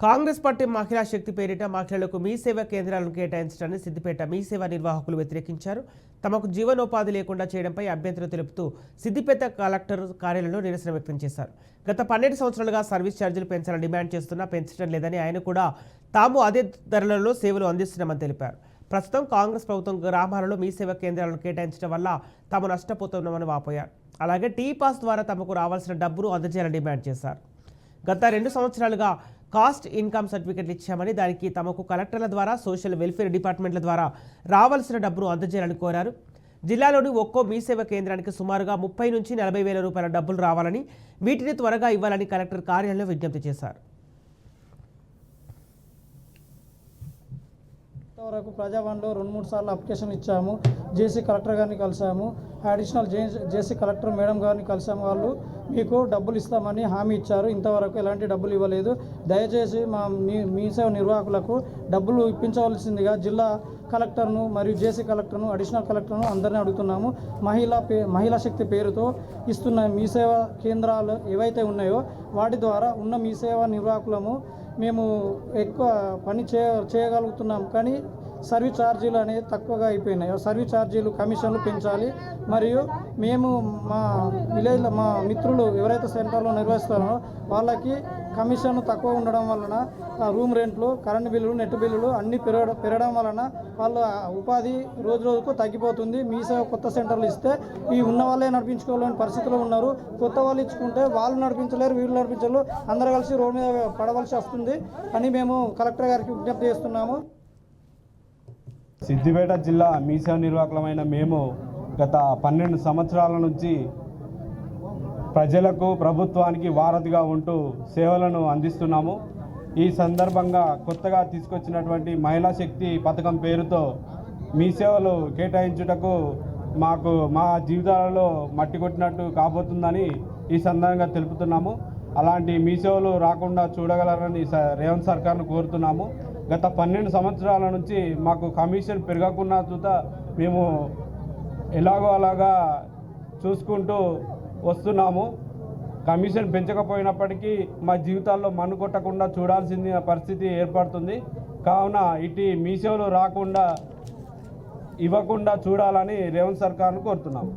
Congress party మహిళా శక్తి పేరిట మహిళలకు మీ సేవ కేంద్రాలను కేటాయించడాన్ని సిద్దిపేట మీ సేవ నిర్వాహకులు వ్యతిరేకించారు. తమకు జీవనోపాధి లేకుండా చేయడంపై అభ్యంతరం తెలుపుతూ సిద్దిపేట కలెక్టర్ కార్యాలయంలో నిరసన వ్యక్తం చేశారు. గత 12 సంవత్సరాలుగా సర్వీస్ ఛార్జీలు పెంచాలని డిమాండ్ చేస్తున్నా పెంచడం లేదని, ఆయన కూడా తాము అదే ధరలలో సేవలు అందిస్తున్నామని తెలిపారు. ప్రస్తుతం కాంగ్రెస్ ప్రభుత్వం గ్రామాలలో మీ సేవ కేంద్రాలను కేటాయించడం వల్ల తాము నష్టపోతున్నామని వాపోయారు. అలాగే టీ పాస్ ద్వారా తమకు రావాల్సిన డబ్బును అందజేయాలని డిమాండ్ చేశారు. గత 2 సంవత్సరాలుగా కాస్ట్ ఇన్కమ్ సర్టిఫికెట్లు ఇచ్చామని, దానికి తమకు కలెక్టర్ల ద్వారా సోషల్ వెల్ఫేర్ డిపార్ట్మెంట్ల ద్వారా రావాల్సిన డబ్బును అందజేయాలని కోరారు. జిల్లాలోని ఒక్కో మీ సేవ కేంద్రానికి సుమారుగా 30 నుంచి 40 వేల రూపాయల డబ్బులు రావాలని, వీటిని త్వరగా ఇవ్వాలని కలెక్టర్ కార్యాలయంలో విజ్ఞప్తి చేశారు. వరకు ప్రజావాణిలో 2-3 సార్లు అప్లికేషన్ ఇచ్చాము. జేసీ కలెక్టర్ గారిని కలిసాము, అడిషనల్ జేసీ కలెక్టర్ మేడం గారిని కలిసాము. వాళ్ళు మీకు డబ్బులు ఇస్తామని హామీ ఇచ్చారు. ఇంతవరకు ఎలాంటి డబ్బులు ఇవ్వలేదు. దయచేసి మా మీ సేవ నిర్వాహకులకు డబ్బులు ఇప్పించవలసిందిగా జిల్లా కలెక్టర్ను మరియు జేసీ కలెక్టర్ను, అడిషనల్ కలెక్టర్ను అందరినీ అడుగుతున్నాము. మహిళా శక్తి పేరుతో ఇస్తున్న మీ సేవ కేంద్రాలు ఏవైతే ఉన్నాయో వాటి ద్వారా ఉన్న మీ సేవ నిర్వాహకులము మేము ఎక్కువ పని చేయగలుగుతున్నాం. కానీ సర్వీస్ ఛార్జీలు అనేది తక్కువగా అయిపోయినాయి. సర్వీస్ ఛార్జీలు, కమిషన్లు పెంచాలి. మరియు మేము మా విలేజ్లో మా మిత్రులు ఎవరైతే సెంటర్లో నిర్వహిస్తారో వాళ్ళకి కమిషన్ తక్కువ ఉండడం వలన రూమ్ రెంట్లు, కరెంటు బిల్లులు, నెట్ బిల్లులు అన్నీ పెరగడం వలన వాళ్ళ ఉపాధి రోజు రోజుకు తగ్గిపోతుంది. మీ సేవ కొత్త సెంటర్లు ఇస్తే ఈ ఉన్న వాళ్ళే నడిపించుకోలేని పరిస్థితిలో ఉన్నారు. కొత్త వాళ్ళు ఇచ్చుకుంటే వాళ్ళు నడిపించలేరు, వీళ్ళు నడిపించలేరు, అందరూ కలిసి రోడ్డు మీద పడవలసి వస్తుంది అని మేము కలెక్టర్ గారికి విజ్ఞప్తి చేస్తున్నాము. సిద్దిపేట జిల్లా మీ సేవ నిర్వాహకులమైన మేము గత 12 సంవత్సరాల నుంచి ప్రజలకు, ప్రభుత్వానికి వారధిగా ఉంటూ సేవలను అందిస్తున్నాము. ఈ సందర్భంగా కొత్తగా తీసుకొచ్చినటువంటి మహిళా శక్తి పథకం పేరుతో మీ సేవలు కేటాయించుటకు మాకు మా జీవితాలలో మట్టి కొట్టినట్టు కాబోతుందని ఈ సందర్భంగా తెలుపుతున్నాము. అలాంటి మీ సేవలు రాకుండా చూడగలరని రేవంత్ సర్కార్ను కోరుతున్నాము. గత 12 సంవత్సరాల నుంచి మాకు కమిషన్ పెరగకుండా చూత మేము ఎలాగో అలాగా చూసుకుంటూ వస్తున్నాము. కమిషన్ పెంచకపోయినప్పటికీ మా జీవితాల్లో మన్ను కొట్టకుండా చూడాల్సిన పరిస్థితి ఏర్పడుతుంది. కావున ఇటు మీ సేవలు రాకుండా ఇవ్వకుండా చూడాలని రేవంత్ సర్కార్ను కోరుతున్నాము.